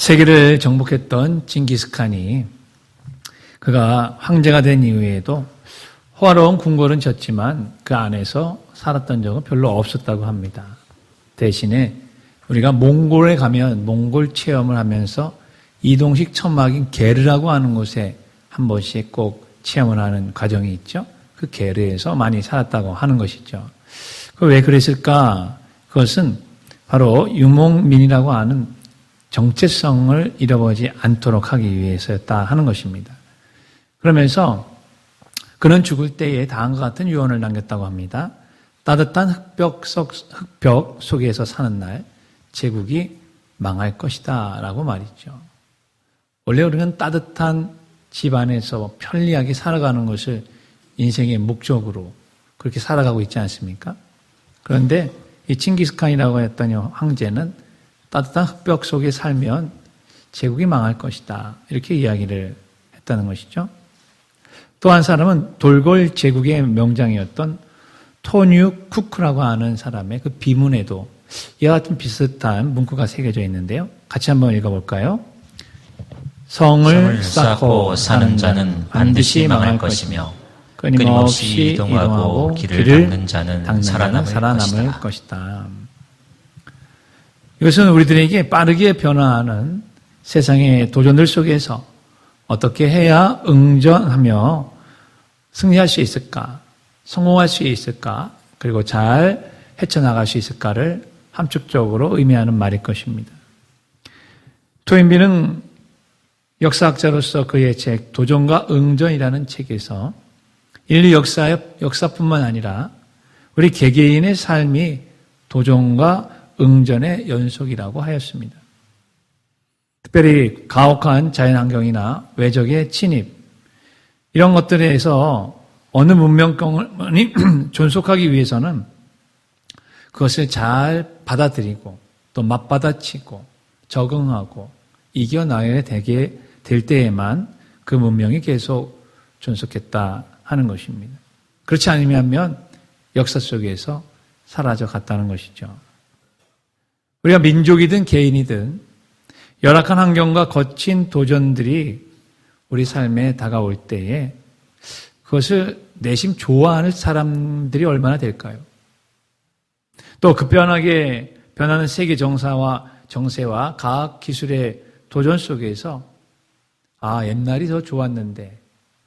세계를 정복했던 징기스칸이 그가 황제가 된 이후에도 호화로운 궁궐은 졌지만 그 안에서 살았던 적은 별로 없었다고 합니다. 대신에 우리가 몽골에 가면 몽골 체험을 하면서 이동식 천막인 게르라고 하는 곳에 한 번씩 꼭 체험을 하는 과정이 있죠. 그 게르에서 많이 살았다고 하는 것이죠. 왜 그랬을까? 그것은 바로 유목민이라고 하는 정체성을 잃어버리지 않도록 하기 위해서였다 하는 것입니다. 그러면서 그는 죽을 때에 다음과 같은 유언을 남겼다고 합니다. 따뜻한 흑벽 속에서 사는 날 제국이 망할 것이다 라고 말이죠. 원래 우리는 따뜻한 집안에서 편리하게 살아가는 것을 인생의 목적으로 그렇게 살아가고 있지 않습니까? 그런데 이 칭기스칸이라고 했던 황제는 따뜻한 흑벽 속에 살면 제국이 망할 것이다 이렇게 이야기를 했다는 것이죠. 또 한 사람은 돌골 제국의 명장이었던 토뉴 쿠크라고 하는 사람의 그 비문에도 이와 같은 비슷한 문구가 새겨져 있는데요. 같이 한번 읽어볼까요? 성을 쌓고 사는 자는 반드시 망할 것이며 끊임없이 이동하고 길을 닦는 자는 살아남을 것이다. 이것은 우리들에게 빠르게 변화하는 세상의 도전들 속에서 어떻게 해야 응전하며 승리할 수 있을까, 성공할 수 있을까, 그리고 잘 헤쳐나갈 수 있을까를 함축적으로 의미하는 말일 것입니다. 토인비는 역사학자로서 그의 책 도전과 응전이라는 책에서 인류 역사뿐만 아니라 우리 개개인의 삶이 도전과 응전의 연속이라고 하였습니다. 특별히 가혹한 자연환경이나 외적의 침입 이런 것들에서 어느 문명권이 존속하기 위해서는 그것을 잘 받아들이고 또 맞받아치고 적응하고 이겨나가야 되게 될 때에만 그 문명이 계속 존속했다 하는 것입니다. 그렇지 않으면 역사 속에서 사라져 갔다는 것이죠. 우리가 민족이든 개인이든 열악한 환경과 거친 도전들이 우리 삶에 다가올 때에 그것을 내심 좋아하는 사람들이 얼마나 될까요? 또 급변하게 변하는 세계 정세와 과학 기술의 도전 속에서 옛날이 더 좋았는데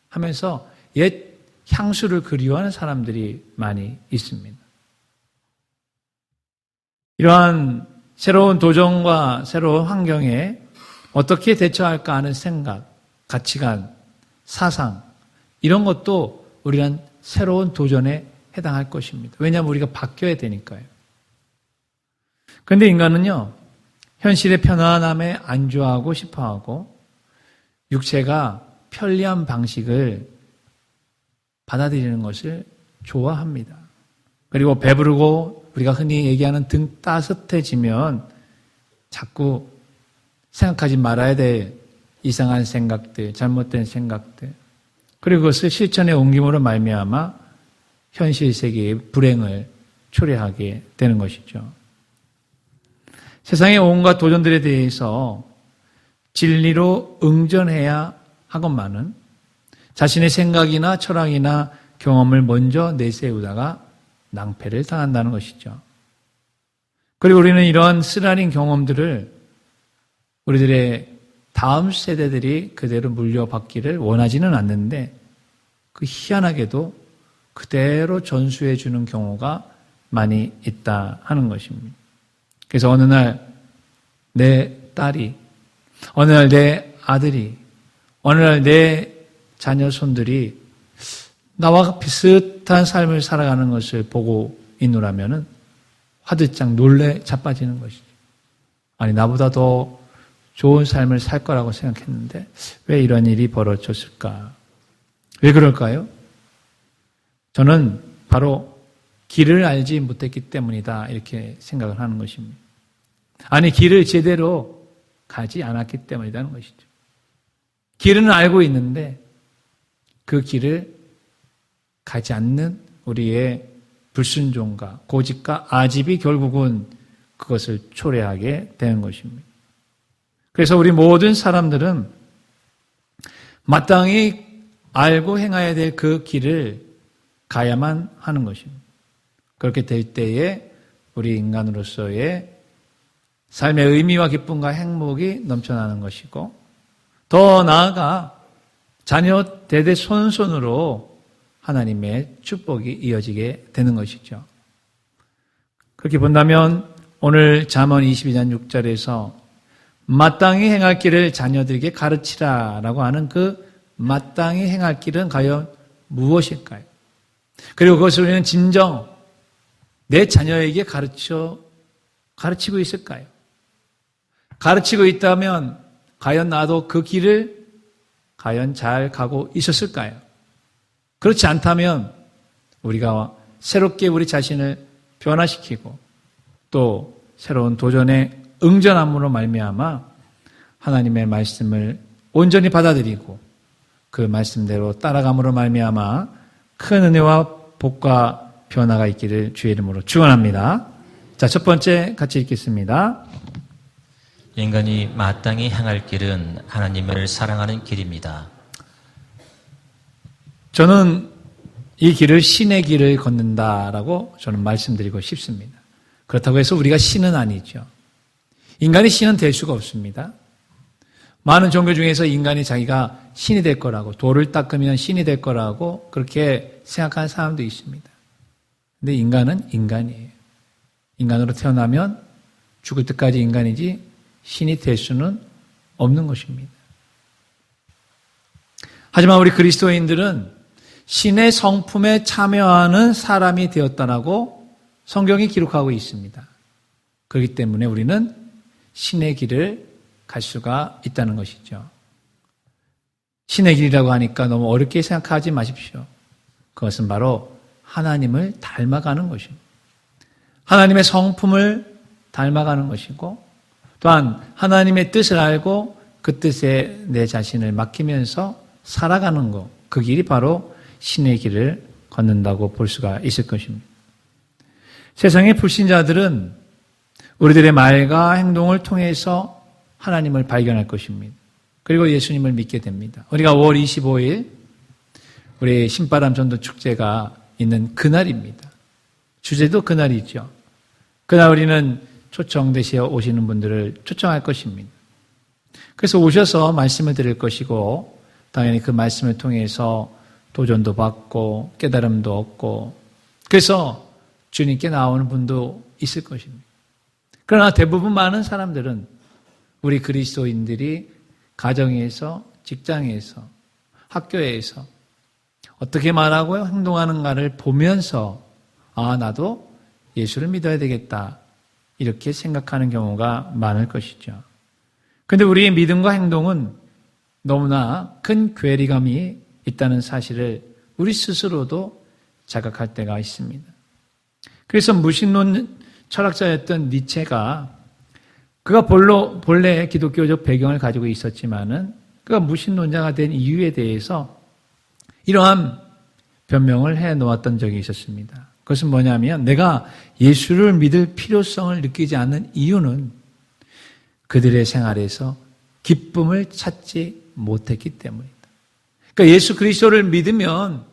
하면서 옛 향수를 그리워하는 사람들이 많이 있습니다. 이러한 새로운 도전과 새로운 환경에 어떻게 대처할까 하는 생각, 가치관, 사상 이런 것도 우리는 새로운 도전에 해당할 것입니다. 왜냐하면 우리가 바뀌어야 되니까요. 그런데 인간은요, 현실의 편안함에 안주하고 싶어하고 육체가 편리한 방식을 받아들이는 것을 좋아합니다. 그리고 배부르고 우리가 흔히 얘기하는 등 따뜻해지면 자꾸 생각하지 말아야 될 이상한 생각들, 잘못된 생각들, 그리고 그것을 실천에 옮김으로 말미암아 현실 세계의 불행을 초래하게 되는 것이죠. 세상의 온갖 도전들에 대해서 진리로 응전해야 하건만은 자신의 생각이나 철학이나 경험을 먼저 내세우다가 낭패를 당한다는 것이죠. 그리고 우리는 이러한 쓰라린 경험들을 우리들의 다음 세대들이 그대로 물려받기를 원하지는 않는데 그 희한하게도 그대로 전수해 주는 경우가 많이 있다 하는 것입니다. 그래서 어느 날 내 딸이, 어느 날 내 아들이, 어느 날 내 자녀 손들이 나와 비슷한 삶을 살아가는 것을 보고 있노라면은 화들짝 놀래 자빠지는 것이죠. 아니, 나보다 더 좋은 삶을 살 거라고 생각했는데 왜 이런 일이 벌어졌을까? 왜 그럴까요? 저는 바로 길을 알지 못했기 때문이다 이렇게 생각을 하는 것입니다. 아니, 길을 제대로 가지 않았기 때문이라는 것이죠. 길은 알고 있는데 그 길을 가지 않는 우리의 불순종과 고집과 아집이 결국은 그것을 초래하게 되는 것입니다. 그래서 우리 모든 사람들은 마땅히 알고 행해야 될 그 길을 가야만 하는 것입니다. 그렇게 될 때에 우리 인간으로서의 삶의 의미와 기쁨과 행복이 넘쳐나는 것이고, 더 나아가 자녀 대대손손으로 하나님의 축복이 이어지게 되는 것이죠. 그렇게 본다면 오늘 잠언 22장 6절에서 마땅히 행할 길을 자녀들에게 가르치라라고 하는 그 마땅히 행할 길은 과연 무엇일까요? 그리고 그것을 우리는 진정 내 자녀에게 가르치고 있을까요? 가르치고 있다면 과연 나도 그 길을 과연 잘 가고 있었을까요? 그렇지 않다면 우리가 새롭게 우리 자신을 변화시키고 또 새로운 도전에 응전함으로 말미암아 하나님의 말씀을 온전히 받아들이고 그 말씀대로 따라감으로 말미암아 큰 은혜와 복과 변화가 있기를 주의 이름으로 축원합니다. 자, 첫 번째 같이 읽겠습니다. 인간이 마땅히 행할 길은 하나님을 사랑하는 길입니다. 저는 이 길을 신의 길을 걷는다라고 저는 말씀드리고 싶습니다. 그렇다고 해서 우리가 신은 아니죠. 인간이 신은 될 수가 없습니다. 많은 종교 중에서 인간이 자기가 신이 될 거라고, 돌을 닦으면 신이 될 거라고 그렇게 생각하는 사람도 있습니다. 근데 인간은 인간이에요. 인간으로 태어나면 죽을 때까지 인간이지 신이 될 수는 없는 것입니다. 하지만 우리 그리스도인들은 신의 성품에 참여하는 사람이 되었다라고 성경이 기록하고 있습니다. 그렇기 때문에 우리는 신의 길을 갈 수가 있다는 것이죠. 신의 길이라고 하니까 너무 어렵게 생각하지 마십시오. 그것은 바로 하나님을 닮아가는 것입니다. 하나님의 성품을 닮아가는 것이고 또한 하나님의 뜻을 알고 그 뜻에 내 자신을 맡기면서 살아가는 것, 그 길이 바로 신의 길을 걷는다고 볼 수가 있을 것입니다. 세상의 불신자들은 우리들의 말과 행동을 통해서 하나님을 발견할 것입니다. 그리고 예수님을 믿게 됩니다. 우리가 5월 25일 우리 신바람 전도 축제가 있는 그날입니다. 주제도 그날이죠. 그날 우리는 초청되시어 오시는 분들을 초청할 것입니다. 그래서 오셔서 말씀을 들을 것이고 당연히 그 말씀을 통해서 도전도 받고 깨달음도 얻고 그래서 주님께 나오는 분도 있을 것입니다. 그러나 대부분 많은 사람들은 우리 그리스도인들이 가정에서, 직장에서, 학교에서 어떻게 말하고 행동하는가를 보면서 아, 나도 예수를 믿어야 되겠다 이렇게 생각하는 경우가 많을 것이죠. 그런데 우리의 믿음과 행동은 너무나 큰 괴리감이 있다는 사실을 우리 스스로도 자각할 때가 있습니다. 그래서 무신론 철학자였던 니체가 그가 본래 기독교적 배경을 가지고 있었지만은 그가 무신론자가 된 이유에 대해서 이러한 변명을 해 놓았던 적이 있었습니다. 그것은 뭐냐면 내가 예수를 믿을 필요성을 느끼지 않는 이유는 그들의 생활에서 기쁨을 찾지 못했기 때문이다. 그러니까 예수 그리스도를 믿으면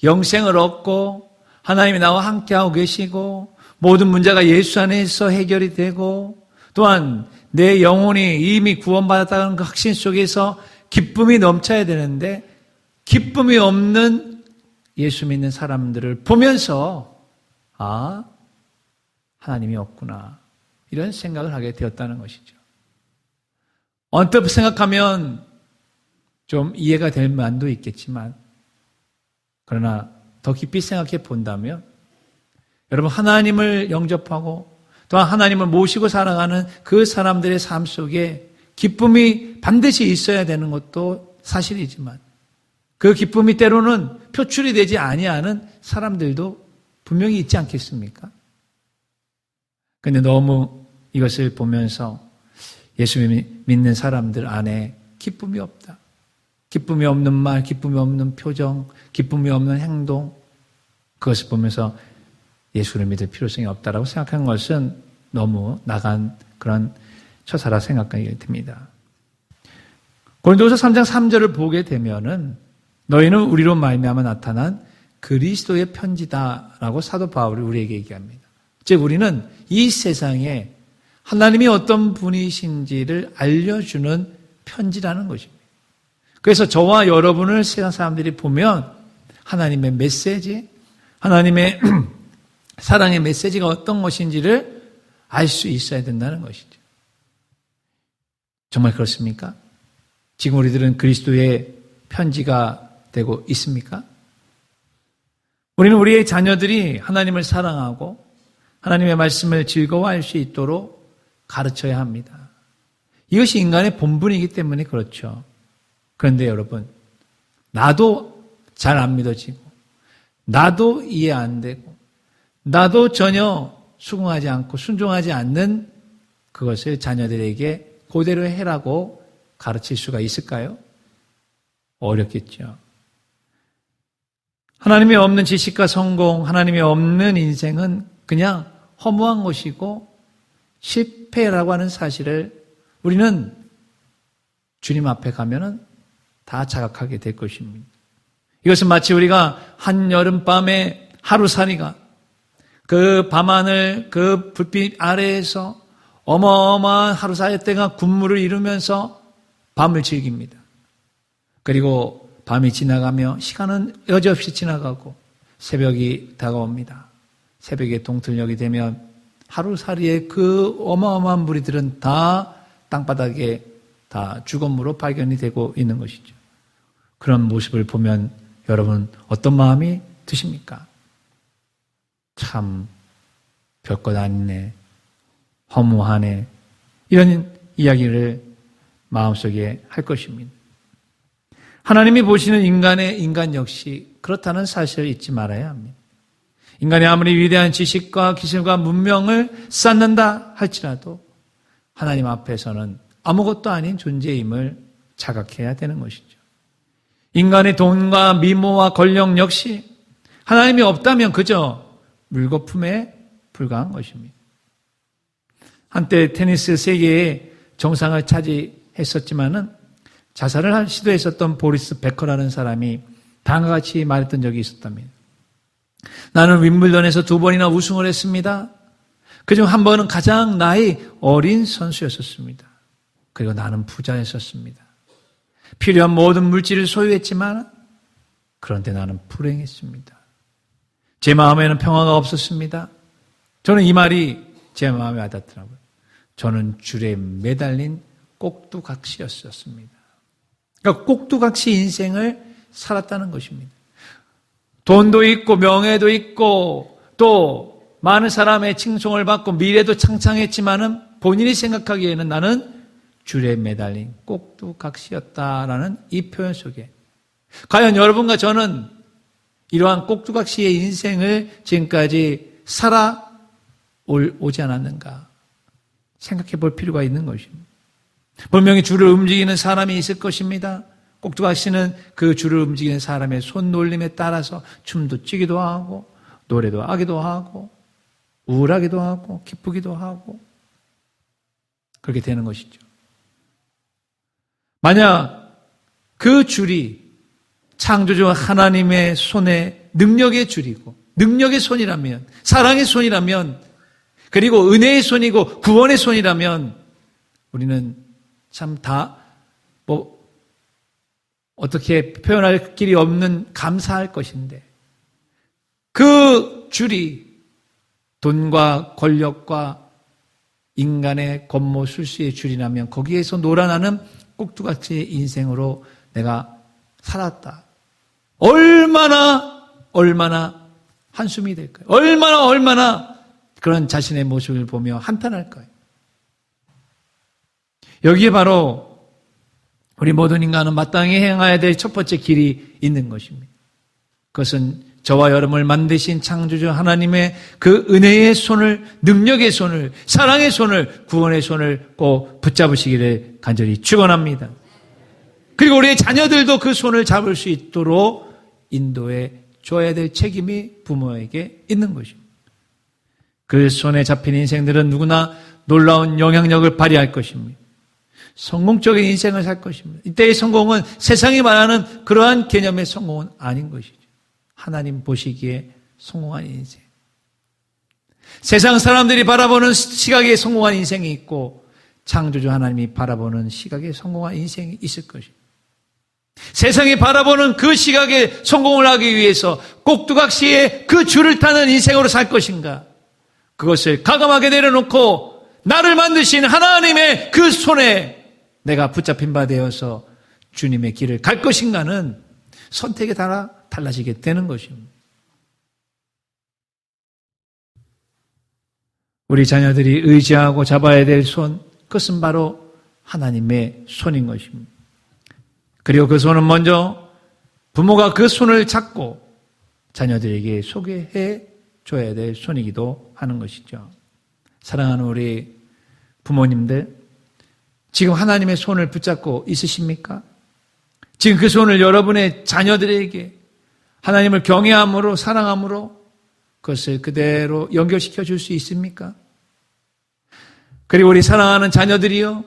영생을 얻고 하나님이 나와 함께하고 계시고 모든 문제가 예수 안에서 해결이 되고 또한 내 영혼이 이미 구원받았다는 그 확신 속에서 기쁨이 넘쳐야 되는데 기쁨이 없는 예수 믿는 사람들을 보면서 아, 하나님이 없구나 이런 생각을 하게 되었다는 것이죠. 언뜻 생각하면 좀 이해가 될 만도 있겠지만 그러나 더 깊이 생각해 본다면 여러분 하나님을 영접하고 또한 하나님을 모시고 살아가는 그 사람들의 삶 속에 기쁨이 반드시 있어야 되는 것도 사실이지만 그 기쁨이 때로는 표출이 되지 아니하는 사람들도 분명히 있지 않겠습니까? 그런데 너무 이것을 보면서 예수 믿는 사람들 안에 기쁨이 없다. 기쁨이 없는 말, 기쁨이 없는 표정, 기쁨이 없는 행동 그것을 보면서 예수를 믿을 필요성이 없다라고 생각한 것은 너무 나간 그런 처사라 생각하게 됩니다. 고린도후서 3장 3절을 보게 되면은 너희는 우리로 말미암아 나타난 그리스도의 편지다라고 사도 바울이 우리에게 얘기합니다. 즉 우리는 이 세상에 하나님이 어떤 분이신지를 알려주는 편지라는 것입니다. 그래서 저와 여러분을 세상 사람들이 보면 하나님의 메시지, 하나님의 사랑의 메시지가 어떤 것인지를 알 수 있어야 된다는 것이죠. 정말 그렇습니까? 지금 우리들은 그리스도의 편지가 되고 있습니까? 우리는 우리의 자녀들이 하나님을 사랑하고 하나님의 말씀을 즐거워할 수 있도록 가르쳐야 합니다. 이것이 인간의 본분이기 때문에 그렇죠. 그런데 여러분, 나도 잘 안 믿어지고 나도 이해 안 되고 나도 전혀 수긍하지 않고 순종하지 않는 그것을 자녀들에게 그대로 해라고 가르칠 수가 있을까요? 어렵겠죠. 하나님이 없는 지식과 성공, 하나님이 없는 인생은 그냥 허무한 것이고 실패라고 하는 사실을 우리는 주님 앞에 가면은 다 자각하게 될 것입니다. 이것은 마치 우리가 한여름밤에 하루살이가 그 밤하늘 그 불빛 아래에서 어마어마한 하루살이 때가 군무를 이루면서 밤을 즐깁니다. 그리고 밤이 지나가며 시간은 여지없이 지나가고 새벽이 다가옵니다. 새벽에 동틀녘이 되면 하루살이의 그 어마어마한 무리들은 다 땅바닥에 다 죽음으로 발견이 되고 있는 것이죠. 그런 모습을 보면 여러분 어떤 마음이 드십니까? 참 별것 아니네, 허무하네, 이런 이야기를 마음속에 할 것입니다. 하나님이 보시는 인간 역시 그렇다는 사실을 잊지 말아야 합니다. 인간이 아무리 위대한 지식과 기술과 문명을 쌓는다 할지라도 하나님 앞에서는 아무것도 아닌 존재임을 자각해야 되는 것이죠. 인간의 돈과 미모와 권력 역시 하나님이 없다면 그저 물거품에 불과한 것입니다. 한때 테니스 세계의 정상을 차지했었지만은 자살을 시도했었던 보리스 베커라는 사람이 다음과 같이 말했던 적이 있었답니다. 나는 윈블던에서 2번이나 우승을 했습니다. 그중 한 번은 가장 나이 어린 선수였었습니다. 그리고 나는 부자였었습니다. 필요한 모든 물질을 소유했지만 그런데 나는 불행했습니다. 제 마음에는 평화가 없었습니다. 저는 이 말이 제 마음에 와닿더라고요. 저는 줄에 매달린 꼭두각시였었습니다. 그러니까 꼭두각시 인생을 살았다는 것입니다. 돈도 있고 명예도 있고 또 많은 사람의 칭송을 받고 미래도 창창했지만은 본인이 생각하기에는 나는 줄에 매달린 꼭두각시였다라는 이 표현 속에 과연 여러분과 저는 이러한 꼭두각시의 인생을 지금까지 살아오지 않았는가 생각해 볼 필요가 있는 것입니다. 분명히 줄을 움직이는 사람이 있을 것입니다. 꼭두각시는 그 줄을 움직이는 사람의 손놀림에 따라서 춤도 추기도 하고 노래도 하기도 하고 우울하기도 하고 기쁘기도 하고 그렇게 되는 것이죠. 만약 그 줄이 창조주 하나님의 손에 능력의 줄이고 능력의 손이라면 사랑의 손이라면 그리고 은혜의 손이고 구원의 손이라면 우리는 참 다 어떻게 표현할 길이 없는 감사할 것인데 그 줄이 돈과 권력과 인간의 권모술수의 줄이라면 거기에서 놀아나는 꼭두각시의 인생으로 내가 살았다. 얼마나 한숨이 될까요? 얼마나 그런 자신의 모습을 보며 한탄할까요? 여기에 바로 우리 모든 인간은 마땅히 행해야 될 첫 번째 길이 있는 것입니다. 그것은 저와 여러분을 만드신 창조주 하나님의 그 은혜의 손을, 능력의 손을, 사랑의 손을, 구원의 손을 꼭 붙잡으시기를 간절히 축원합니다. 그리고 우리의 자녀들도 그 손을 잡을 수 있도록 인도해 줘야 될 책임이 부모에게 있는 것입니다. 그 손에 잡힌 인생들은 누구나 놀라운 영향력을 발휘할 것입니다. 성공적인 인생을 살 것입니다. 이때의 성공은 세상이 말하는 그러한 개념의 성공은 아닌 것이죠. 하나님 보시기에 성공한 인생. 세상 사람들이 바라보는 시각에 성공한 인생이 있고 창조주 하나님이 바라보는 시각에 성공한 인생이 있을 것입니다. 세상이 바라보는 그 시각에 성공을 하기 위해서 꼭두각시에 그 줄을 타는 인생으로 살 것인가? 그것을 가감하게 내려놓고 나를 만드신 하나님의 그 손에 내가 붙잡힌 바 되어서 주님의 길을 갈 것인가는 선택에 따라 달라지게 되는 것입니다. 우리 자녀들이 의지하고 잡아야 될 손, 그것은 바로 하나님의 손인 것입니다. 그리고 그 손은 먼저 부모가 그 손을 잡고 자녀들에게 소개해 줘야 될 손이기도 하는 것이죠. 사랑하는 우리 부모님들, 지금 하나님의 손을 붙잡고 있으십니까? 지금 그 손을 여러분의 자녀들에게 하나님을 경외함으로 사랑함으로 그것을 그대로 연결시켜 줄 수 있습니까? 그리고 우리 사랑하는 자녀들이요,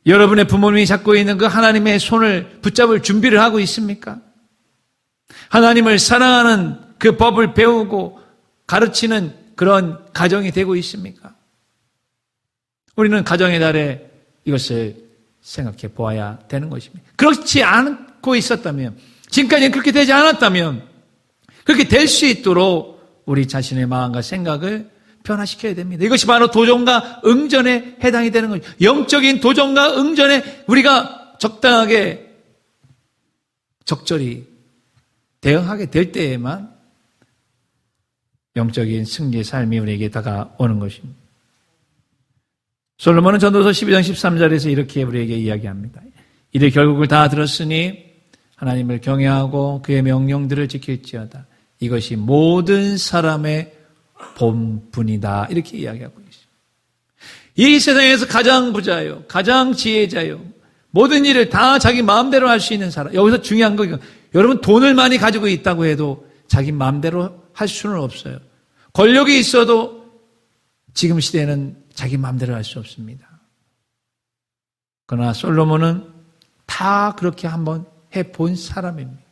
여러분의 부모님이 잡고 있는 그 하나님의 손을 붙잡을 준비를 하고 있습니까? 하나님을 사랑하는 그 법을 배우고 가르치는 그런 가정이 되고 있습니까? 우리는 가정의 달에 이것을 생각해 보아야 되는 것입니다. 그렇지 않고 있었다면, 지금까지는 그렇게 되지 않았다면 그렇게 될 수 있도록 우리 자신의 마음과 생각을 변화시켜야 됩니다. 이것이 바로 도전과 응전에 해당이 되는 거죠. 영적인 도전과 응전에 우리가 적당하게 적절히 대응하게 될 때에만 영적인 승리의 삶이 우리에게 다가오는 것입니다. 솔로몬은 전도서 12장 13절에서 이렇게 우리에게 이야기합니다. 이를 결국을 다 들었으니 하나님을 경외하고 그의 명령들을 지킬지어다. 이것이 모든 사람의 본분이다. 이렇게 이야기하고 있습니다. 이 세상에서 가장 부자요, 가장 지혜자요, 모든 일을 다 자기 마음대로 할 수 있는 사람. 여기서 중요한 건 여러분 돈을 많이 가지고 있다고 해도 자기 마음대로 할 수는 없어요. 권력이 있어도 지금 시대에는 자기 마음대로 할 수 없습니다. 그러나 솔로몬은 다 그렇게 한번 해본 사람입니다.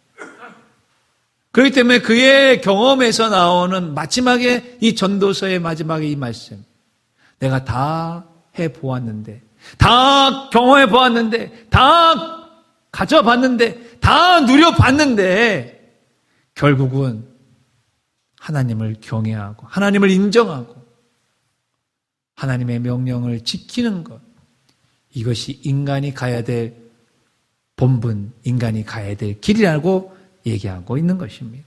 그렇기 때문에 그의 경험에서 나오는 마지막에 이 전도서의 마지막에 이 말씀, 내가 다 해보았는데, 다 경험해보았는데, 다 가져봤는데, 다 누려봤는데 결국은 하나님을 경외하고 하나님을 인정하고 하나님의 명령을 지키는 것, 이것이 인간이 가야 될 본분, 인간이 가야 될 길이라고 얘기하고 있는 것입니다.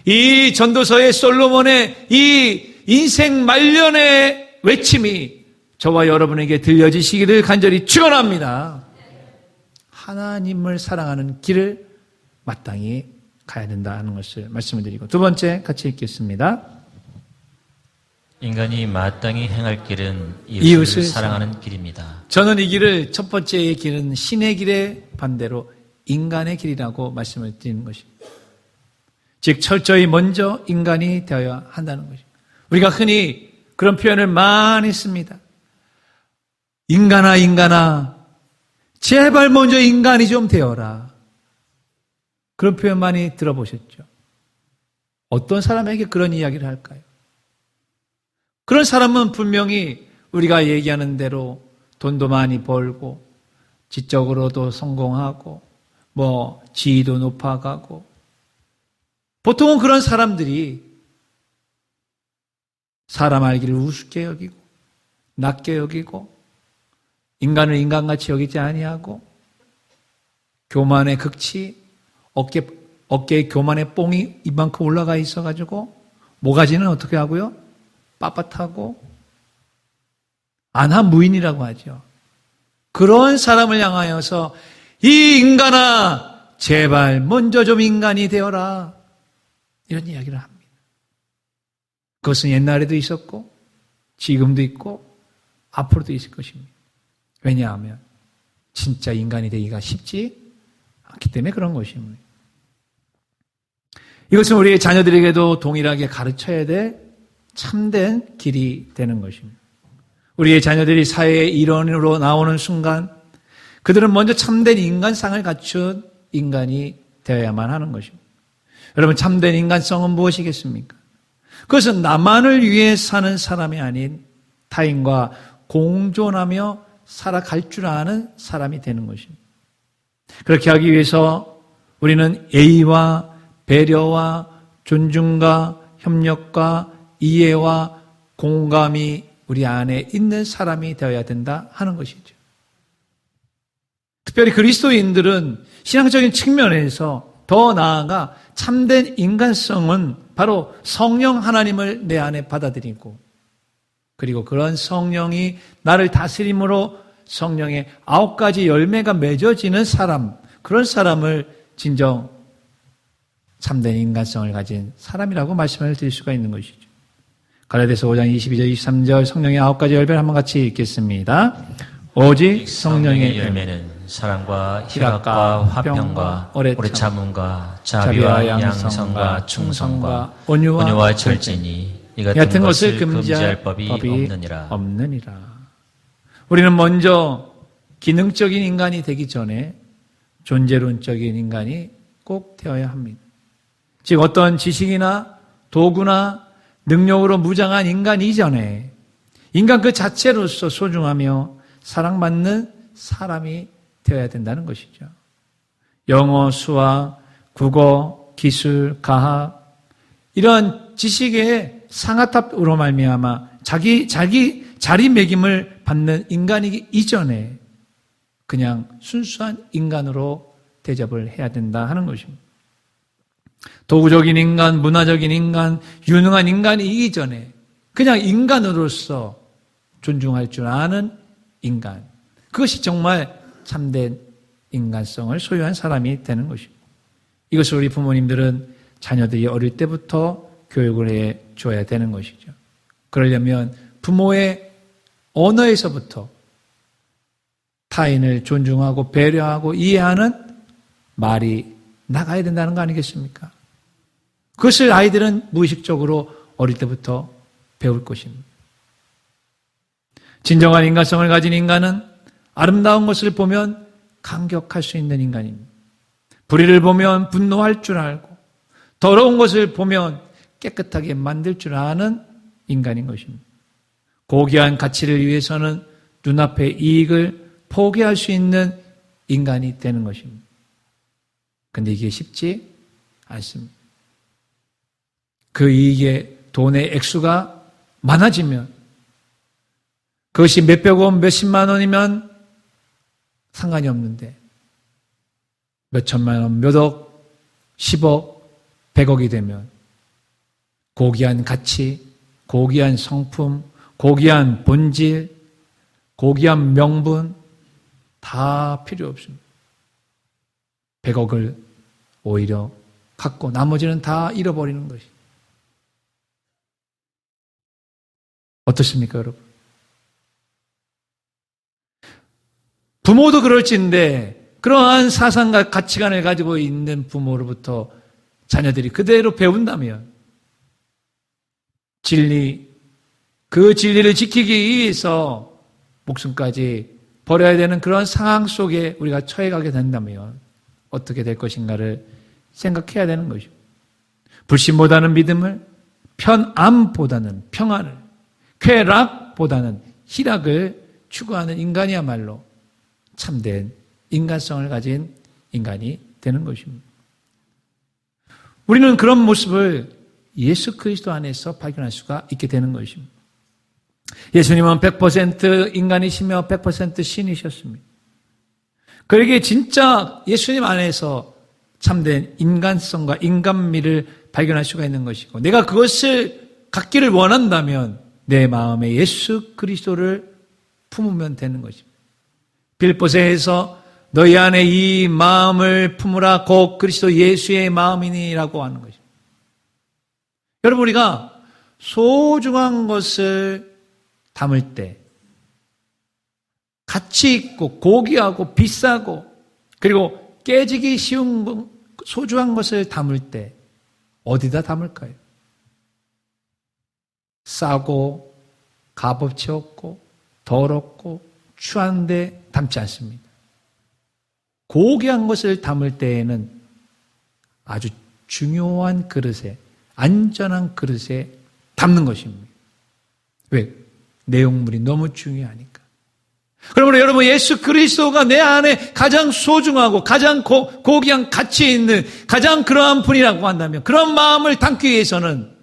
이 전도서의 솔로몬의 이 인생 말년의 외침이 저와 여러분에게 들려지시기를 간절히 축원합니다. 하나님을 사랑하는 길을 마땅히 가야 된다는 것을 말씀을 드리고, 두 번째 같이 읽겠습니다. 인간이 마땅히 행할 길은 이웃을 사랑하는 길입니다. 저는 이 길을, 첫 번째의 길은 신의 길의 반대로 인간의 길이라고 말씀을 드리는 것입니다. 즉 철저히 먼저 인간이 되어야 한다는 것입니다. 우리가 흔히 그런 표현을 많이 씁니다. 인간아 제발 먼저 인간이 좀 되어라. 그런 표현 많이 들어보셨죠? 어떤 사람에게 그런 이야기를 할까요? 그런 사람은 분명히 우리가 얘기하는 대로 돈도 많이 벌고 지적으로도 성공하고 지위도 높아가고, 보통은 그런 사람들이 사람 알기를 우습게 여기고 낮게 여기고 인간을 인간같이 여기지 아니하고 교만의 극치, 어깨에 교만의 뽕이 이만큼 올라가 있어가지고 모가지는 어떻게 하고요? 빳빳하고 안하무인이라고 하죠. 그런 사람을 향하여서 이 인간아 제발 먼저 좀 인간이 되어라, 이런 이야기를 합니다. 그것은 옛날에도 있었고 지금도 있고 앞으로도 있을 것입니다. 왜냐하면 진짜 인간이 되기가 쉽지 않기 때문에 그런 것입니다. 이것은 우리의 자녀들에게도 동일하게 가르쳐야 될 참된 길이 되는 것입니다. 우리의 자녀들이 사회의 일원으로 나오는 순간 그들은 먼저 참된 인간상을 갖춘 인간이 되어야만 하는 것입니다. 여러분, 참된 인간성은 무엇이겠습니까? 그것은 나만을 위해 사는 사람이 아닌 타인과 공존하며 살아갈 줄 아는 사람이 되는 것입니다. 그렇게 하기 위해서 우리는 예의와 배려와 존중과 협력과 이해와 공감이 우리 안에 있는 사람이 되어야 된다 하는 것이죠. 특별히 그리스도인들은 신앙적인 측면에서 더 나아가 참된 인간성은 바로 성령 하나님을 내 안에 받아들이고 그리고 그런 성령이 나를 다스림으로 성령의 9가지 열매가 맺어지는 사람, 그런 사람을 진정 참된 인간성을 가진 사람이라고 말씀을 드릴 수가 있는 것이죠. 갈라디아서 5장 22절 23절 성령의 9가지 열매를 한번 같이 읽겠습니다. 오직 성령의 열매는 사랑과 희락과 화평과 오래 참음과 자비와 양성과 충성과 온유와 절제니 이 같은 것을 금지할 법이 없느니라. 우리는 먼저 기능적인 인간이 되기 전에 존재론적인 인간이 꼭 되어야 합니다. 즉 어떤 지식이나 도구나 능력으로 무장한 인간 이전에 인간 그 자체로서 소중하며 사랑받는 사람이 되어야 된다는 것이죠. 영어, 수학, 국어, 기술, 과학 이런 지식의 상아탑으로 말미암아 자기 자리매김을 받는 인간이기 이전에 그냥 순수한 인간으로 대접을 해야 된다 하는 것입니다. 도구적인 인간, 문화적인 인간, 유능한 인간이 이전에 그냥 인간으로서 존중할 줄 아는 인간. 그것이 정말 참된 인간성을 소유한 사람이 되는 것입니다. 이것을 우리 부모님들은 자녀들이 어릴 때부터 교육을 해 줘야 되는 것이죠. 그러려면 부모의 언어에서부터 타인을 존중하고 배려하고 이해하는 말이 나가야 된다는 거 아니겠습니까? 그것을 아이들은 무의식적으로 어릴 때부터 배울 것입니다. 진정한 인간성을 가진 인간은 아름다운 것을 보면 감격할 수 있는 인간입니다. 불의를 보면 분노할 줄 알고 더러운 것을 보면 깨끗하게 만들 줄 아는 인간인 것입니다. 고귀한 가치를 위해서는 눈앞의 이익을 포기할 수 있는 인간이 되는 것입니다. 그런데 이게 쉽지 않습니다. 그 이익의 돈의 액수가 많아지면 그것이 몇백 원, 몇십만 원이면 상관이 없는데 몇천만 원, 몇억, 10억, 100억이 되면 고귀한 가치, 고귀한 성품, 고귀한 본질, 고귀한 명분 다 필요 없습니다. 100억을 오히려 갖고 나머지는 다 잃어버리는 것이. 어떻습니까, 여러분? 부모도 그럴진데 그러한 사상과 가치관을 가지고 있는 부모로부터 자녀들이 그대로 배운다면 그 진리를 지키기 위해서 목숨까지 버려야 되는 그런 상황 속에 우리가 처해가게 된다면 어떻게 될 것인가를 생각해야 되는 것입니다. 불신보다는 믿음을, 편안보다는 평안을, 쾌락보다는 희락을 추구하는 인간이야말로 참된 인간성을 가진 인간이 되는 것입니다. 우리는 그런 모습을 예수 그리스도 안에서 발견할 수가 있게 되는 것입니다. 예수님은 100% 인간이시며 100% 신이셨습니다. 그에게 진짜 예수님 안에서 참된 인간성과 인간미를 발견할 수가 있는 것이고 내가 그것을 갖기를 원한다면 내 마음에 예수 그리스도를 품으면 되는 것입니다. 빌보세에서 너희 안에 이 마음을 품으라 곧 그리스도 예수의 마음이니라고 하는 것입니다. 여러분 우리가 소중한 것을 담을 때 가치 있고 고귀하고 비싸고 그리고 깨지기 쉬운 소중한 것을 담을 때 어디다 담을까요? 싸고 값어치 없고 더럽고 추한데 담지 않습니다. 고귀한 것을 담을 때에는 아주 중요한 그릇에, 안전한 그릇에 담는 것입니다. 왜? 내용물이 너무 중요하니까. 그러므로 여러분, 예수 그리스도가 내 안에 가장 소중하고 가장 고귀한 가치 있는 가장 그러한 분이라고 한다면, 그런 마음을 담기 위해서는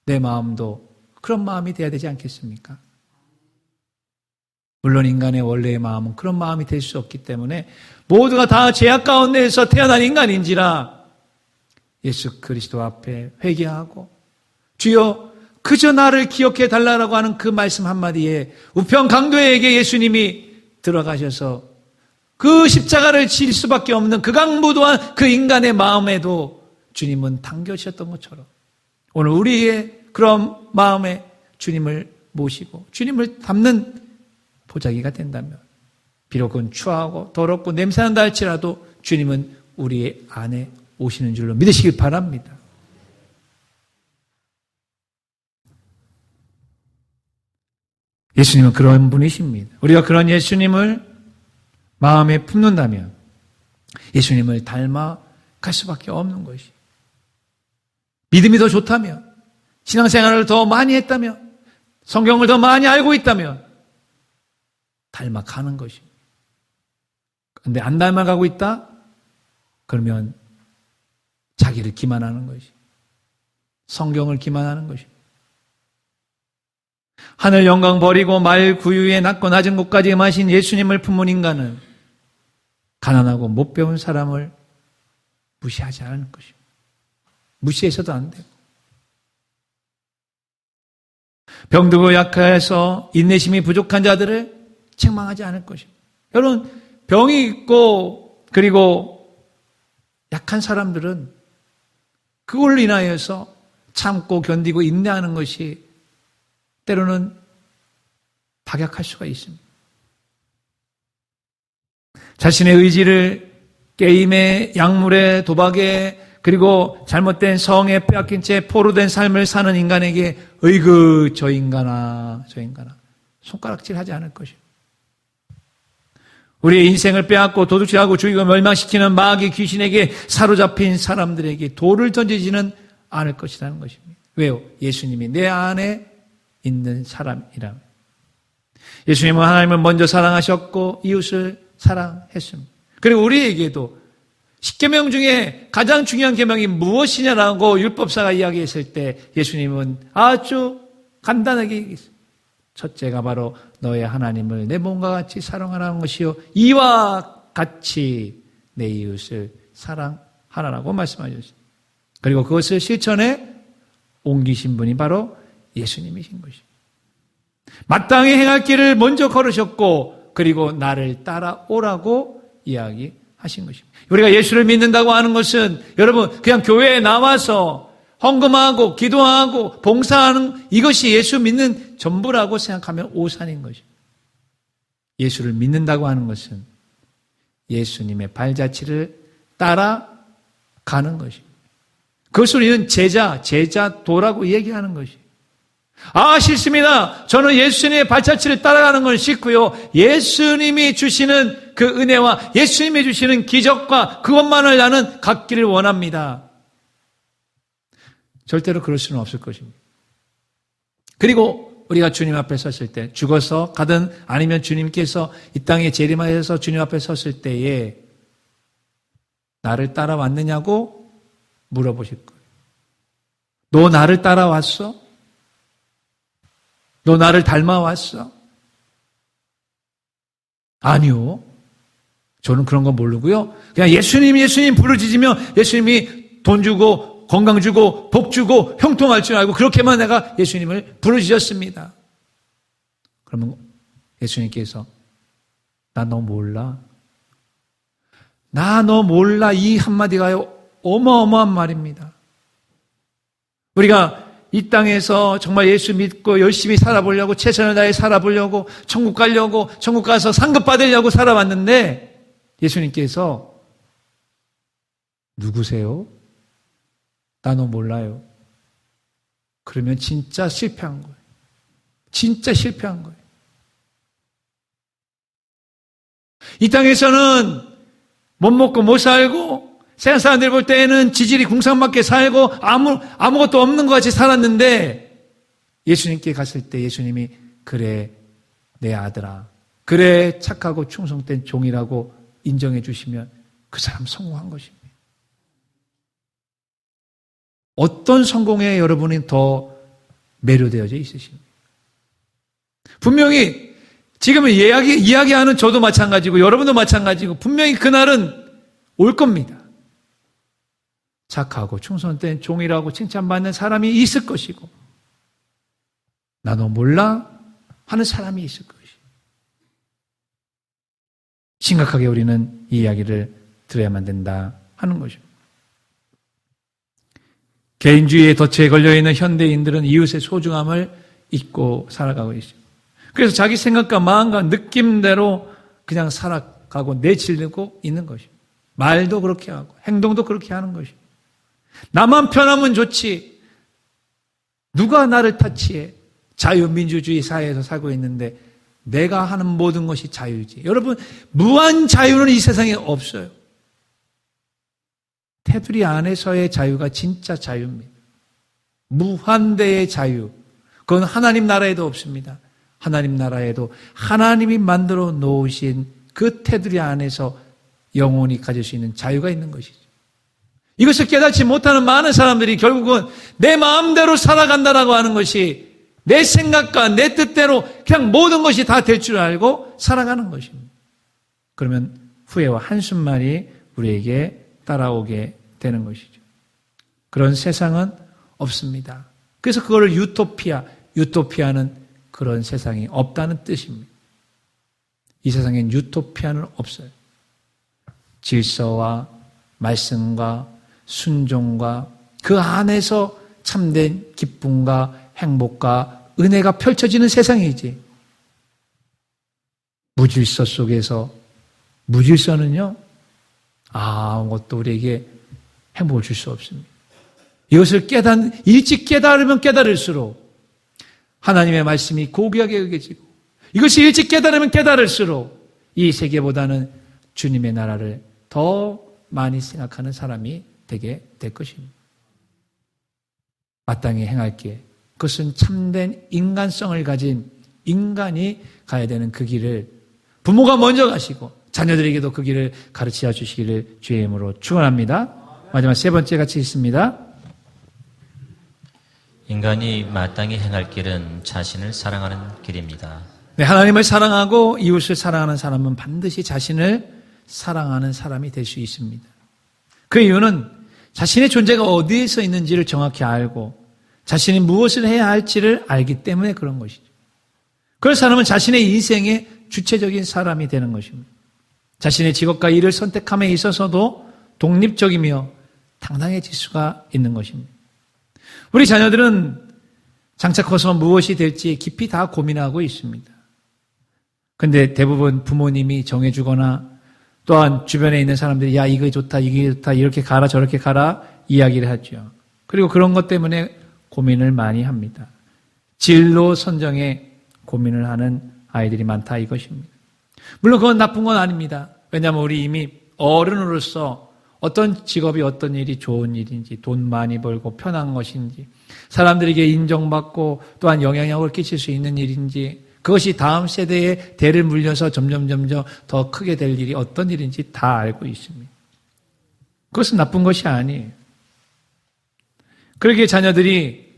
내 마음도 그런 마음이 돼야 되지 않겠습니까? 물론 인간의 원래의 마음은 그런 마음이 될 수 없기 때문에 모두가 다 죄악 가운데에서 태어난 인간인지라 예수 그리스도 앞에 회개하고 주여 그저 나를 기억해 달라고 하는 그 말씀 한마디에 우편 강도에게 예수님이 들어가셔서 그 십자가를 질 수밖에 없는 그 강무도한 그 인간의 마음에도 주님은 당겨주셨던 것처럼 오늘 우리의 그런 마음에 주님을 모시고 주님을 담는 보자기가 된다면 비록 그건 추하고 더럽고 냄새난다 할지라도 주님은 우리의 안에 오시는 줄로 믿으시길 바랍니다. 예수님은 그런 분이십니다. 우리가 그런 예수님을 마음에 품는다면 예수님을 닮아갈 수밖에 없는 것이. 믿음이 더 좋다면, 신앙생활을 더 많이 했다면, 성경을 더 많이 알고 있다면 닮아가는 것입니다. 그런데 안 닮아가고 있다? 그러면 자기를 기만하는 것이, 성경을 기만하는 것입니다. 하늘 영광 버리고 말 구유에 낮고 낮은 곳까지 마신 예수님을 품은 인간은 가난하고 못 배운 사람을 무시하지 않을 것입니다. 무시해서도 안 되고, 병들고 약해서 인내심이 부족한 자들을 책망하지 않을 것입니다. 여러분, 병이 있고 그리고 약한 사람들은 그걸로 인하여서 참고 견디고 인내하는 것이 때로는 박약할 수가 있습니다. 자신의 의지를 게임에, 약물에, 도박에, 그리고 잘못된 성에 빼앗긴 채 포로된 삶을 사는 인간에게 어이구 저 인간아 손가락질하지 않을 것입니다. 우리의 인생을 빼앗고 도둑질하고 죽이고 멸망시키는 마귀 귀신에게 사로잡힌 사람들에게 돌을 던지지는 않을 것이라는 것입니다. 왜요? 예수님이 내 안에 있는 사람이라면. 예수님은 하나님을 먼저 사랑하셨고 이웃을 사랑했습니다. 그리고 우리에게도 10계명 중에 가장 중요한 계명이 무엇이냐라고 율법사가 이야기했을 때 예수님은 아주 간단하게 얘기했어요. 첫째가 바로 너의 하나님을 내 몸과 같이 사랑하라는 것이요 이와 같이 내 이웃을 사랑하라고 말씀하셨습니다. 그리고 그것을 실천에 옮기신 분이 바로 예수님이신 것입니다. 마땅히 행할 길을 먼저 걸으셨고 그리고 나를 따라오라고 이야기하신 것입니다. 우리가 예수를 믿는다고 하는 것은 여러분 그냥 교회에 나와서 헌금하고 기도하고 봉사하는 이것이 예수 믿는 전부라고 생각하면 오산인 것입니다. 예수를 믿는다고 하는 것은 예수님의 발자취를 따라가는 것입니다. 그것을 우리는 제자도라고 얘기하는 것입니다. 아, 싫습니다. 저는 예수님의 발자취를 따라가는 건 싫고요. 예수님이 주시는 그 은혜와 예수님이 주시는 기적과 그것만을 나는 갖기를 원합니다. 절대로 그럴 수는 없을 것입니다. 그리고 우리가 주님 앞에 섰을 때 죽어서 가든 아니면 주님께서 이 땅에 재림하셔서 주님 앞에 섰을 때에 나를 따라왔느냐고 물어보실 거예요. 너 나를 따라왔어? 너 나를 닮아왔어? 아니요. 저는 그런 거 모르고요. 그냥 예수님 부르짖으면 예수님이 돈 주고 건강 주고 복 주고 형통할 줄 알고 그렇게만 내가 예수님을 부르짖었습니다. 그러면 예수님께서 나 너 몰라? 나 너 몰라? 이 한마디가 어마어마한 말입니다. 우리가 이 땅에서 정말 예수 믿고 열심히 살아보려고 최선을 다해 살아보려고 천국 가려고 천국 가서 상급 받으려고 살아왔는데 예수님께서 누구세요? 나 너 몰라요. 그러면 진짜 실패한 거예요. 진짜 실패한 거예요. 이 땅에서는 못 먹고 못 살고 세상 사람들 볼 때에는 지질이 궁상맞게 살고 아무것도 없는 것 같이 살았는데 예수님께 갔을 때 예수님이 그래 내 아들아 그래 착하고 충성된 종이라고 인정해 주시면 그 사람 성공한 것입니다. 어떤 성공에 여러분이 더 매료되어져 있으십니까? 분명히 지금 이야기하는 저도 마찬가지고 여러분도 마찬가지고 분명히 그날은 올 겁니다. 착하고 충성된 종이라고 칭찬받는 사람이 있을 것이고 나 너 몰라? 하는 사람이 있을 것이고 심각하게 우리는 이 이야기를 들어야만 된다 하는 것입니다. 개인주의의 덫에 걸려있는 현대인들은 이웃의 소중함을 잊고 살아가고 있습니다. 그래서 자기 생각과 마음과 느낌대로 그냥 살아가고 내치려고 있는 것입니다. 말도 그렇게 하고 행동도 그렇게 하는 것입니다. 나만 편하면 좋지 누가 나를 타치해. 자유민주주의 사회에서 살고 있는데 내가 하는 모든 것이 자유지. 여러분 무한 자유는 이 세상에 없어요. 테두리 안에서의 자유가 진짜 자유입니다. 무한대의 자유. 그건 하나님 나라에도 없습니다. 하나님 나라에도 하나님이 만들어 놓으신 그 테두리 안에서 영혼이 가질 수 있는 자유가 있는 것이죠. 이것을 깨닫지 못하는 많은 사람들이 결국은 내 마음대로 살아간다라고 하는 것이 내 생각과 내 뜻대로 그냥 모든 것이 다 될 줄 알고 살아가는 것입니다. 그러면 후회와 한숨만이 우리에게 따라오게 되는 것이죠. 그런 세상은 없습니다. 그래서 그거를 유토피아는 그런 세상이 없다는 뜻입니다. 이 세상엔 유토피아는 없어요. 질서와 말씀과 순종과 그 안에서 참된 기쁨과 행복과 은혜가 펼쳐지는 세상이지. 무질서 속에서 무질서는요 아무것도 우리에게 행복을 줄 수 없습니다. 이것을 일찍 깨달으면 깨달을수록 하나님의 말씀이 고귀하게 여겨지고 이것이 일찍 깨달으면 깨달을수록 이 세계보다는 주님의 나라를 더 많이 생각하는 사람이 되게 될 것입니다. 마땅히 행할 길 그것은 참된 인간성을 가진 인간이 가야 되는 그 길을 부모가 먼저 가시고 자녀들에게도 그 길을 가르쳐 주시기를 주의 이름으로 축원합니다. 마지막 세 번째 같이 있습니다. 인간이 마땅히 행할 길은 자신을 사랑하는 길입니다. 네, 하나님을 사랑하고 이웃을 사랑하는 사람은 반드시 자신을 사랑하는 사람이 될 수 있습니다. 그 이유는 자신의 존재가 어디에서 있는지를 정확히 알고 자신이 무엇을 해야 할지를 알기 때문에 그런 것이죠. 그런 사람은 자신의 인생의 주체적인 사람이 되는 것입니다. 자신의 직업과 일을 선택함에 있어서도 독립적이며 당당해질 수가 있는 것입니다. 우리 자녀들은 장차 커서 무엇이 될지 깊이 다 고민하고 있습니다. 그런데 대부분 부모님이 정해주거나 또한 주변에 있는 사람들이 야 이게 좋다 이게 좋다 이렇게 가라 저렇게 가라 이야기를 하죠. 그리고 그런 것 때문에 고민을 많이 합니다. 진로 선정에 고민을 하는 아이들이 많다 이것입니다. 물론 그건 나쁜 건 아닙니다. 왜냐하면 우리 이미 어른으로서 어떤 직업이 어떤 일이 좋은 일인지 돈 많이 벌고 편한 것인지 사람들에게 인정받고 또한 영향력을 끼칠 수 있는 일인지 그것이 다음 세대에 대를 물려서 점점 더 크게 될 일이 어떤 일인지 다 알고 있습니다. 그것은 나쁜 것이 아니에요. 그러기에 자녀들이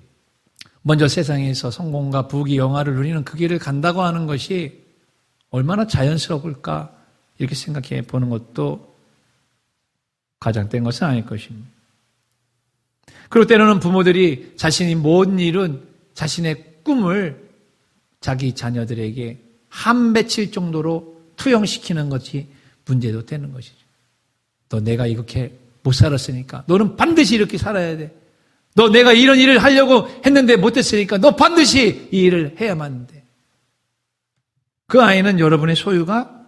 먼저 세상에서 성공과 부귀 영화를 누리는 그 길을 간다고 하는 것이 얼마나 자연스러울까 이렇게 생각해 보는 것도 과장된 것은 아닐 것입니다. 그리고 때로는 부모들이 자신이 못 이룬 자신의 꿈을 자기 자녀들에게 한 맺힐 정도로 투영시키는 것이 문제도 되는 것이죠. 너 내가 이렇게 못 살았으니까 너는 반드시 이렇게 살아야 돼. 너 내가 이런 일을 하려고 했는데 못했으니까 너 반드시 이 일을 해야만 돼. 그 아이는 여러분의 소유가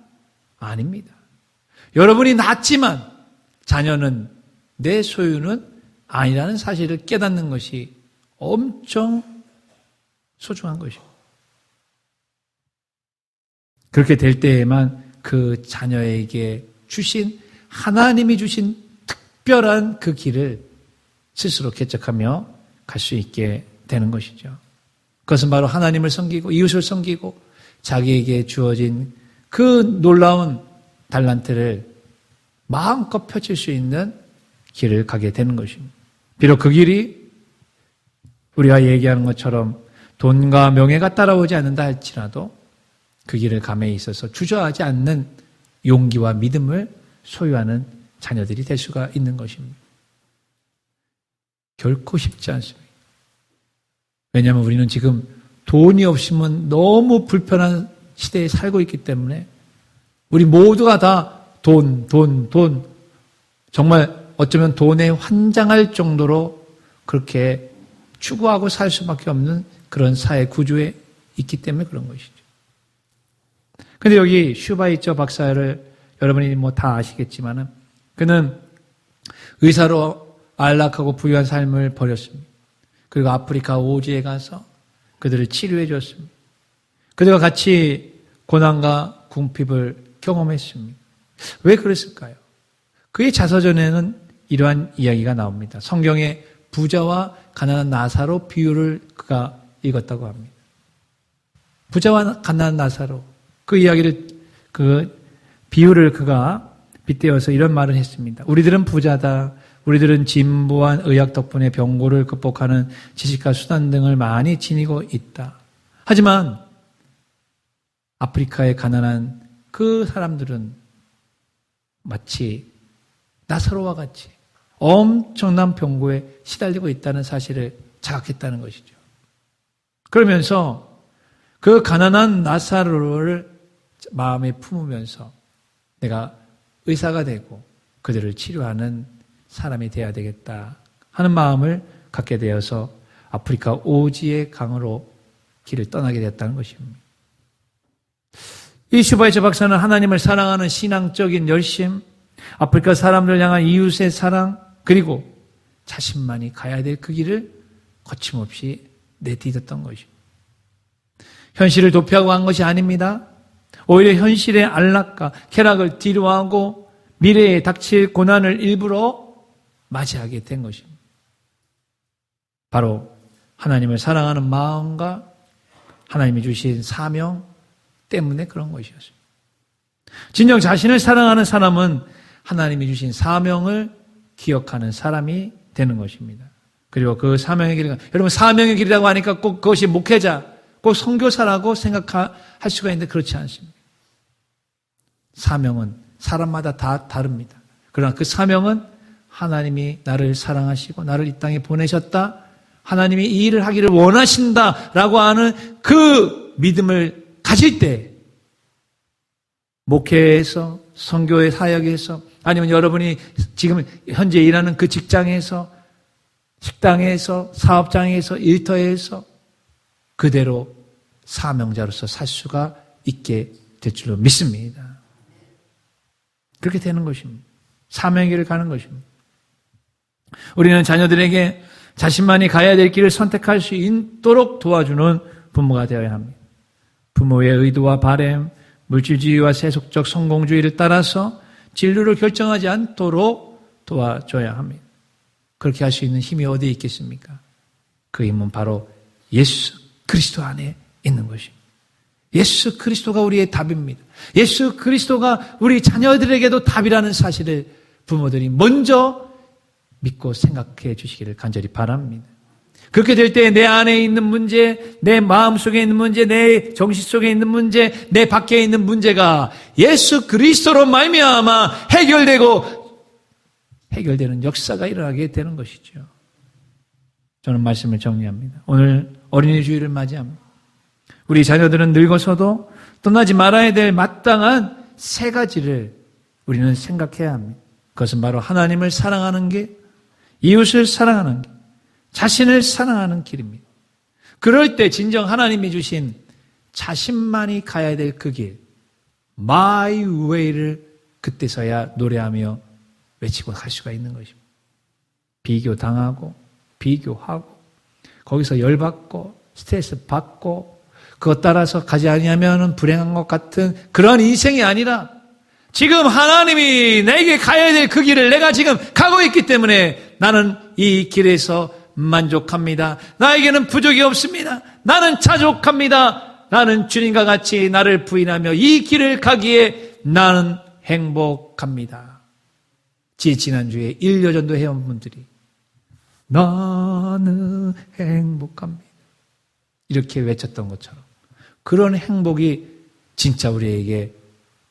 아닙니다. 여러분이 낳았지만 자녀는 내 소유는 아니라는 사실을 깨닫는 것이 엄청 소중한 것입니다. 그렇게 될 때에만 그 자녀에게 주신 하나님이 주신 특별한 그 길을 스스로 개척하며 갈 수 있게 되는 것이죠. 그것은 바로 하나님을 섬기고 이웃을 섬기고 자기에게 주어진 그 놀라운 달란트를 마음껏 펼칠 수 있는 길을 가게 되는 것입니다. 비록 그 길이 우리가 얘기하는 것처럼 돈과 명예가 따라오지 않는다 할지라도 그 길을 감에 있어서 주저하지 않는 용기와 믿음을 소유하는 자녀들이 될 수가 있는 것입니다. 결코 쉽지 않습니다. 왜냐하면 우리는 지금 돈이 없으면 너무 불편한 시대에 살고 있기 때문에 우리 모두가 다 돈. 정말 어쩌면 돈에 환장할 정도로 그렇게 추구하고 살 수밖에 없는 그런 사회 구조에 있기 때문에 그런 것이죠. 근데 여기 슈바이처 박사를 여러분이 뭐 다 아시겠지만은 그는 의사로 안락하고 부유한 삶을 버렸습니다. 그리고 아프리카 오지에 가서 그들을 치료해 줬습니다. 그들과 같이 고난과 궁핍을 경험했습니다. 왜 그랬을까요? 그의 자서전에는 이러한 이야기가 나옵니다. 성경에 부자와 가난한 나사로 비유를 그가 읽었다고 합니다. 부자와 가난한 나사로 그 이야기를 그 비유를 그가 빗대어서 이런 말을 했습니다. 우리들은 부자다. 우리들은 진보한 의학 덕분에 병고를 극복하는 지식과 수단 등을 많이 지니고 있다. 하지만 아프리카의 가난한 그 사람들은 마치 나사로와 같이 엄청난 병고에 시달리고 있다는 사실을 자각했다는 것이죠. 그러면서 그 가난한 나사로를 마음에 품으면서 내가 의사가 되고 그들을 치료하는 사람이 되어야 되겠다 하는 마음을 갖게 되어서 아프리카 오지의 강으로 길을 떠나게 됐다는 것입니다. 이 슈바이처 박사는 하나님을 사랑하는 신앙적인 열심, 아프리카 사람들을 향한 이웃의 사랑, 그리고 자신만이 가야 될 그 길을 거침없이 내디뎠던 것입니다. 현실을 도피하고 한 것이 아닙니다. 오히려 현실의 안락과 쾌락을 뒤로하고 미래에 닥칠 고난을 일부러 맞이하게 된 것입니다. 바로 하나님을 사랑하는 마음과 하나님이 주신 사명 때문에 그런 것이었습니다. 진정 자신을 사랑하는 사람은 하나님이 주신 사명을 기억하는 사람이 되는 것입니다. 그리고 그 사명의 길, 여러분 사명의 길이라고 하니까 꼭 그것이 목회자, 꼭 선교사라고 생각할 수가 있는데 그렇지 않습니다. 사명은 사람마다 다 다릅니다. 그러나 그 사명은 하나님이 나를 사랑하시고 나를 이 땅에 보내셨다. 하나님이 이 일을 하기를 원하신다라고 하는 그 믿음을 가질 때 목회에서 선교의 사역에서 아니면 여러분이 지금 현재 일하는 그 직장에서 식당에서 사업장에서 일터에서 그대로 사명자로서 살 수가 있게 될 줄로 믿습니다. 그렇게 되는 것입니다. 사명의 길을 가는 것입니다. 우리는 자녀들에게 자신만이 가야 될 길을 선택할 수 있도록 도와주는 부모가 되어야 합니다. 부모의 의도와 바램, 물질주의와 세속적 성공주의를 따라서 진로를 결정하지 않도록 도와줘야 합니다. 그렇게 할 수 있는 힘이 어디에 있겠습니까? 그 힘은 바로 예수 그리스도 안에 있는 것입니다. 예수 그리스도가 우리의 답입니다. 예수 그리스도가 우리 자녀들에게도 답이라는 사실을 부모들이 먼저 믿고 생각해 주시기를 간절히 바랍니다. 그렇게 될 때 내 안에 있는 문제, 내 마음 속에 있는 문제, 내 정신 속에 있는 문제, 내 밖에 있는 문제가 예수 그리스도로 말미암아 해결되는 역사가 일어나게 되는 것이죠. 저는 말씀을 정리합니다. 오늘 어린이 주일을 맞이합니다. 우리 자녀들은 늙어서도 떠나지 말아야 될 마땅한 세 가지를 우리는 생각해야 합니다. 그것은 바로 하나님을 사랑하는 게, 이웃을 사랑하는 게, 자신을 사랑하는 길입니다. 그럴 때 진정 하나님이 주신 자신만이 가야 될 그 길, My Way를 그때서야 노래하며 외치고 갈 수가 있는 것입니다. 비교당하고 비교하고 거기서 열받고 스트레스 받고 그것 따라서 가지 아니하면 불행한 것 같은 그런 인생이 아니라 지금 하나님이 내게 가야 될 그 길을 내가 지금 가고 있기 때문에 나는 이 길에서 만족합니다. 나에게는 부족이 없습니다. 나는 자족합니다. 나는 주님과 같이 나를 부인하며 이 길을 가기에 나는 행복합니다. 지난주에 1여전도 회원분들이 나는 행복합니다. 이렇게 외쳤던 것처럼 그런 행복이 진짜 우리에게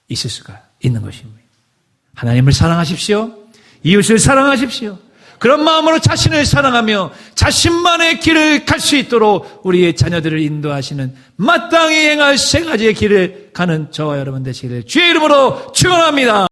있을 수가 있는 것입니다. 하나님을 사랑하십시오. 이웃을 사랑하십시오. 그런 마음으로 자신을 사랑하며 자신만의 길을 갈 수 있도록 우리의 자녀들을 인도하시는 마땅히 행할 세 가지의 길을 가는 저와 여러분 되시기를 주의 이름으로 축원합니다.